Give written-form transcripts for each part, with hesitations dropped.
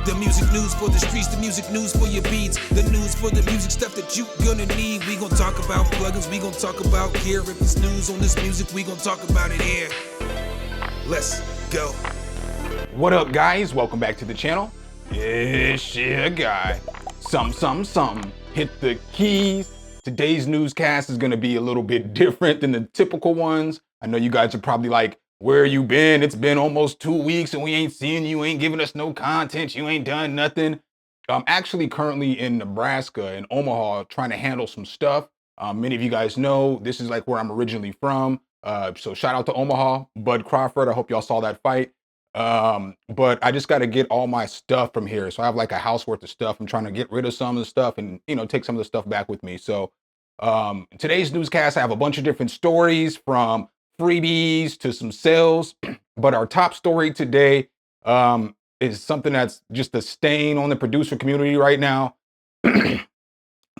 The music news for the streets, the music news for your beats, the news for the music stuff that you gonna need. We gon' talk about plugins, we gon' talk about gear. If it's news on this music, we gon' talk about it here. Let's go. What up, guys? Welcome back to the channel. It's your guy, Some. Hit the keys. Today's newscast is gonna be a little bit different than the typical ones. I know you guys are probably like, where you been? It's been almost 2 weeks and we ain't seen you, ain't giving us no content, you ain't done nothing. I'm actually currently in Nebraska, in Omaha, trying to handle some stuff. Many of you guys know this is like where I'm originally from. So shout out to Omaha, Bud Crawford. I hope y'all saw that fight. But I just got to get all my stuff from here. So I have like a house worth of stuff. I'm trying to get rid of some of the stuff and, you know, take some of the stuff back with me. So today's newscast, I have a bunch of different stories from freebies to some sales, but our top story today is something that's just a stain on the producer community right now.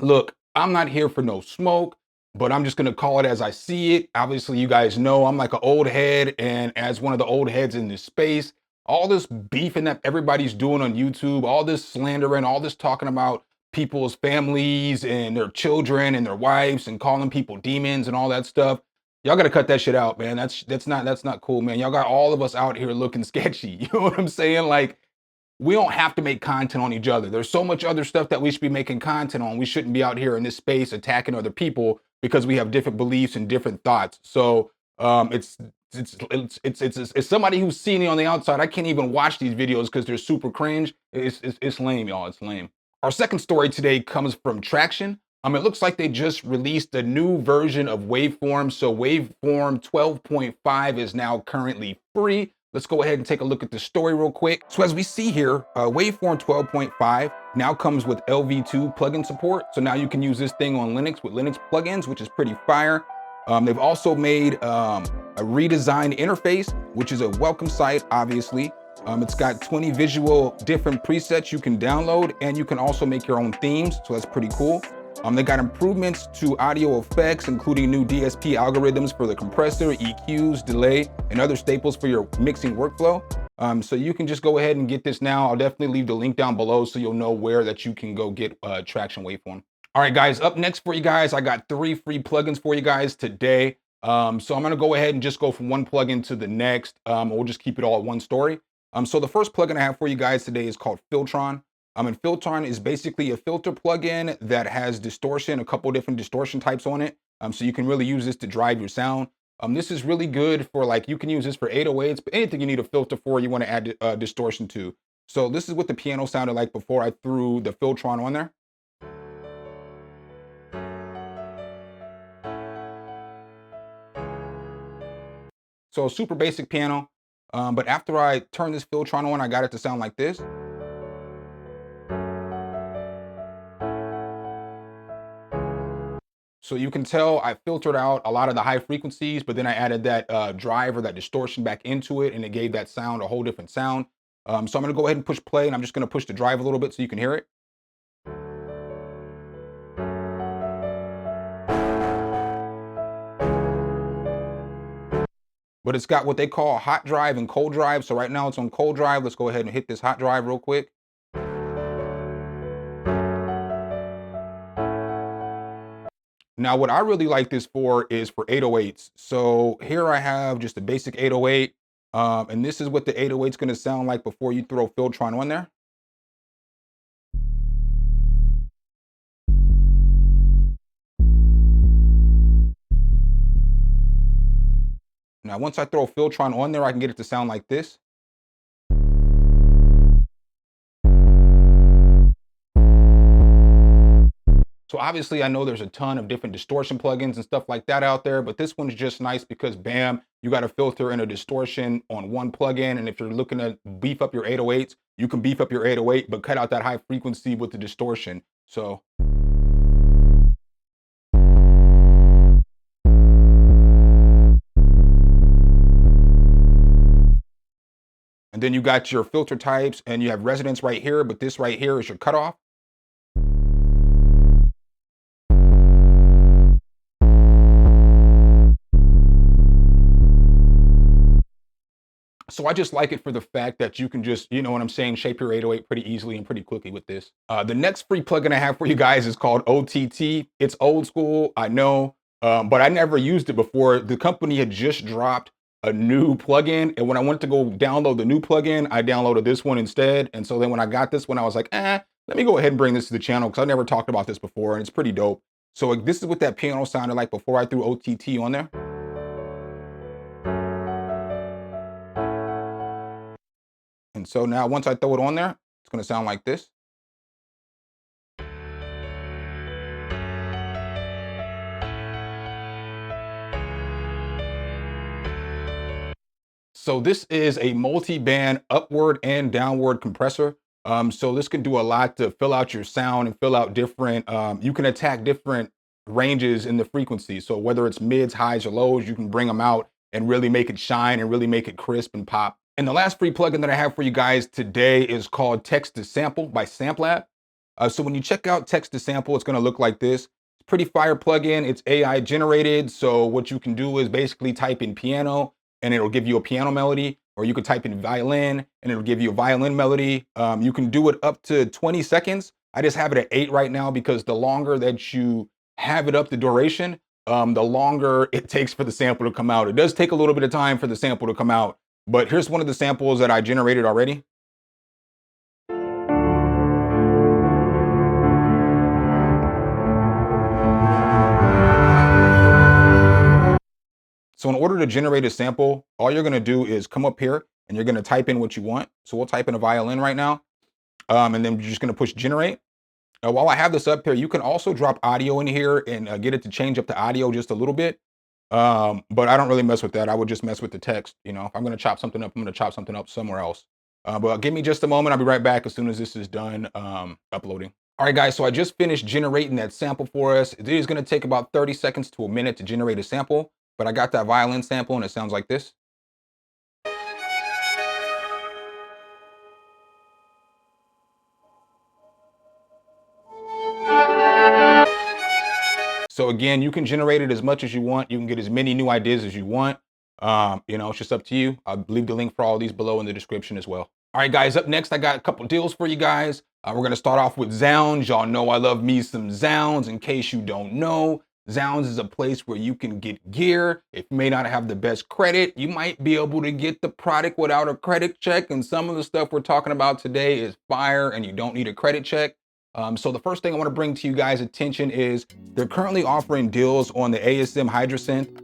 Look, I'm not here for no smoke, but I'm just gonna call it as I see it. Obviously, you guys know I'm like an old head, and as one of the old heads in this space, all this beefing that everybody's doing on YouTube, all this slandering, all this talking about people's families and their children and their wives and calling people demons and all that stuff. Y'all gotta cut that shit out, man. That's not cool, man. Y'all got all of us out here looking sketchy. You know what I'm saying? Like, we don't have to make content on each other. There's so much other stuff that we should be making content on. We shouldn't be out here in this space attacking other people because we have different beliefs and different thoughts. So it's somebody who's seen it on the outside. I can't even watch these videos because they're super cringe. It's lame, y'all. It's lame. Our second story today comes from Traction. It looks like they just released a new version of Waveform. So Waveform 12.5 is now currently free. Let's go ahead and take a look at the story real quick. So as we see here, Waveform 12.5 now comes with LV2 plugin support. So now you can use this thing on Linux with Linux plugins, which is pretty fire. They've also made a redesigned interface, which is a welcome sight, obviously. It's got 20 visual different presets you can download, and you can also make your own themes. So that's pretty cool. They got improvements to audio effects, including new DSP algorithms for the compressor, EQs, delay, and other staples for your mixing workflow. So you can just go ahead and get this now. I'll definitely leave the link down below so you'll know where that you can go get Traction Waveform. All right, guys, up next for you guys, I got 3 free plugins for you guys today. So I'm gonna go ahead and just go from one plugin to the next. We'll just keep it all at one story. So the first plugin I have for you guys today is called Filtron. And Filtron is basically a filter plugin that has distortion, a couple different distortion types on it. So you can really use this to drive your sound. This is really good for, like, you can use this for 808s, but anything you need a filter for, you want to add distortion to. So this is what the piano sounded like before I threw the Filtron on there. So super basic piano, but after I turned this Filtron on, I got it to sound like this. So you can tell I filtered out a lot of the high frequencies, but then I added that drive or that distortion back into it, and it gave that sound a whole different sound. So I'm gonna go ahead and push play, and I'm just gonna push the drive a little bit so you can hear it. But it's got what they call hot drive and cold drive. So right now it's on cold drive. Let's go ahead and hit this hot drive real quick. Now, what I really like this for is for 808s. So here I have just a basic 808, and this is what the 808 is going to sound like before you throw Filtron on there. Now, once I throw Filtron on there, I can get it to sound like this. So obviously I know there's a ton of different distortion plugins and stuff like that out there, but this one's just nice because bam, you got a filter and a distortion on one plugin. And if you're looking to beef up your 808s, you can beef up your 808, but cut out that high frequency with the distortion. So. And then you got your filter types and you have resonance right here, but this right here is your cutoff. So I just like it for the fact that you can just, you know what I'm saying, shape your 808 pretty easily and pretty quickly with this. The next free plugin I have for you guys is called OTT. It's old school, I know, but I never used it before. The company had just dropped a new plugin, and when I went to go download the new plugin, I downloaded this one instead. And so then when I got this one, I was like, let me go ahead and bring this to the channel because I never talked about this before, and it's pretty dope. So this is what that piano sounded like before I threw OTT on there. And so now once I throw it on there, it's gonna sound like this. So this is a multi-band upward and downward compressor. So this can do a lot to fill out your sound and fill out different, you can attack different ranges in the frequency. So whether it's mids, highs, or lows, you can bring them out and really make it shine and really make it crisp and pop. And the last free plugin that I have for you guys today is called Text to Sample by SamplLab. So when you check out Text to Sample, it's gonna look like this. It's a pretty fire plugin. It's AI generated. So what you can do is basically type in piano and it'll give you a piano melody, or you could type in violin and it'll give you a violin melody. You can do it up to 20 seconds. I just have it at 8 right now because the longer that you have it up the duration, the longer it takes for the sample to come out. It does take a little bit of time for the sample to come out, but here's one of the samples that I generated already. So in order to generate a sample, all you're gonna do is come up here and you're gonna type in what you want. So we'll type in a violin right now. And then you're just gonna push generate. While I have this up here, you can also drop audio in here and get it to change up the audio just a little bit. But I don't really mess with that. I would just mess with the text. You know, if I'm gonna chop something up, I'm gonna chop something up somewhere else. But give me just a moment. I'll be right back as soon as this is done uploading. All right, guys, so I just finished generating that sample for us. It is gonna take about 30 seconds to a minute to generate a sample, but I got that violin sample and it sounds like this. So again, you can generate it as much as you want. You can get as many new ideas as you want. You know, it's just up to you. I'll leave the link for all these below in the description as well. All right, guys, up next, I got a couple deals for you guys. We're gonna start off with Zounds. Y'all know I love me some Zounds. In case you don't know, Zounds is a place where you can get gear. If you may not have the best credit, you might be able to get the product without a credit check. And some of the stuff we're talking about today is fire and you don't need a credit check. So the first thing I want to bring to you guys' attention is they're currently offering deals on the ASM Hydrosynth.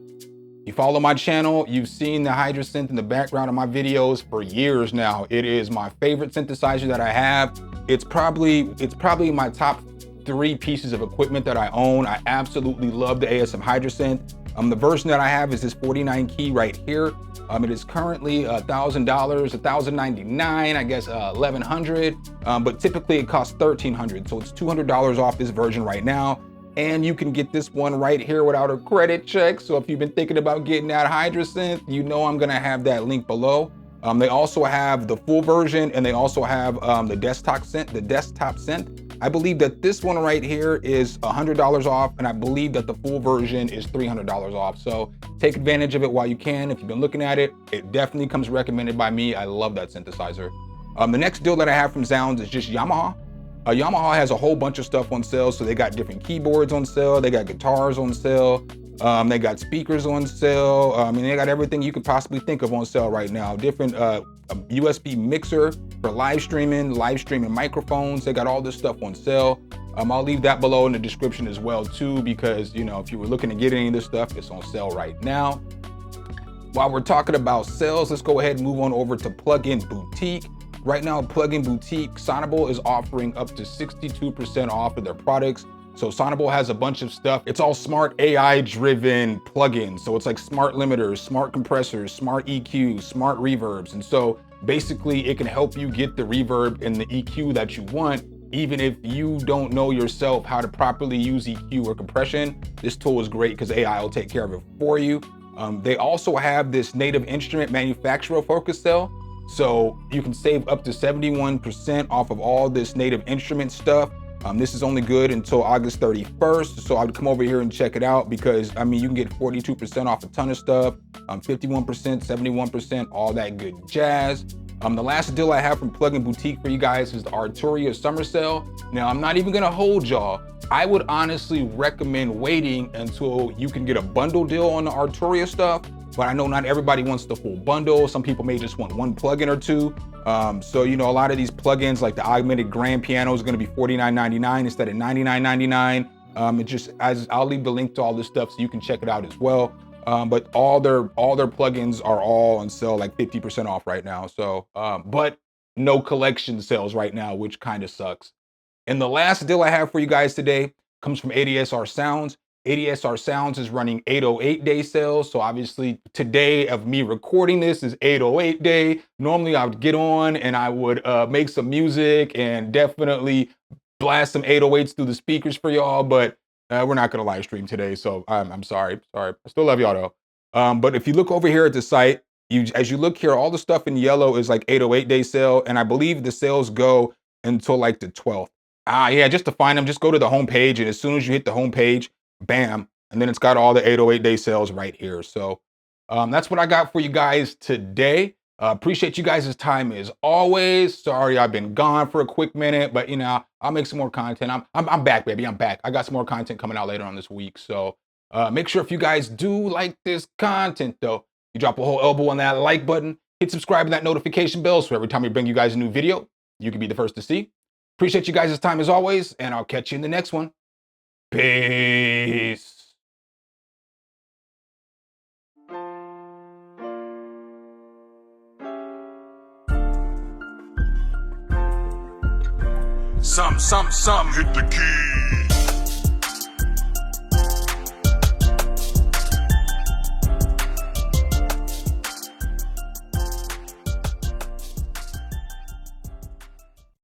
You follow my channel, you've seen the Hydrosynth in the background of my videos for years now. It is my favorite synthesizer that I have. It's probably my top 3 pieces of equipment that I own. I absolutely love the ASM Hydrosynth. The version that I have is this 49 key right here. It is currently $1,000, $1,099, I guess $1,100, but typically it costs $1,300. So it's $200 off this version right now. And you can get this one right here without a credit check. So if you've been thinking about getting that Hydrosynth, you know I'm gonna have that link below. They also have the full version and they also have the desktop synth. I believe that this one right here is $100 off, and I believe that the full version is $300 off. So take advantage of it while you can. If you've been looking at it, it definitely comes recommended by me. I love that synthesizer. The next deal that I have from Zounds is just Yamaha. Yamaha has a whole bunch of stuff on sale. So they got different keyboards on sale. They got guitars on sale. They got speakers on sale. I mean, they got everything you could possibly think of on sale right now. Different USB mixer for live streaming microphones. They got all this stuff on sale. I'll leave that below in the description as well too, because you know, if you were looking to get any of this stuff, it's on sale right now. While we're talking about sales, let's go ahead and move on over to Plugin Boutique. Right now, Plugin Boutique, Sonable is offering up to 62% off of their products. So Sonable has a bunch of stuff. It's all smart AI driven plugins. So it's like smart limiters, smart compressors, smart EQs, smart reverbs. And so basically it can help you get the reverb and the EQ that you want, even if you don't know yourself how to properly use EQ or compression. This tool is great because AI will take care of it for you. They also have this native instrument manufacturer focus sale. So you can save up to 71% off of all this native instrument stuff. This is only good until August 31st, so I'd come over here and check it out because, I mean, you can get 42% off a ton of stuff, 51%, 71%, all that good jazz. The last deal I have from Plugin Boutique for you guys is the Arturia Summer Sale. Now, I'm not even gonna hold y'all. I would honestly recommend waiting until you can get a bundle deal on the Arturia stuff, but I know not everybody wants the full bundle. Some people may just want one plugin or two. So, you know, a lot of these plugins like the augmented grand piano is gonna be $49.99 instead of $99.99. I'll leave the link to all this stuff so you can check it out as well. But all their plugins are all on sale like 50% off right now. So, but no collection sales right now, which kind of sucks. And the last deal I have for you guys today comes from ADSR Sounds. ADSR Sounds is running 808 day sales. So obviously today of me recording this is 808 day. Normally I would get on and I would make some music and definitely blast some 808s through the speakers for y'all, but we're not gonna live stream today. So I'm sorry. I still love y'all though. But if you look over here at the site, as you look here, all the stuff in yellow is like 808 day sale. And I believe the sales go until like the 12th. Yeah, just to find them, just go to the home page, and as soon as you hit the home page, bam, and then it's got all the 808 day sales right here. So that's what I got for you guys today. Appreciate you guys' time as always. Sorry I've been gone for a quick minute, but you know, I'll make some more content. I'm back, baby. I'm back. I got some more content coming out later on this week. So make sure if you guys do like this content though, you drop a whole elbow on that like button, hit subscribe and that notification bell so every time we bring you guys a new video, you can be the first to see. Appreciate you guys' time as always, and I'll catch you in the next one. Peace. Some, hit the key.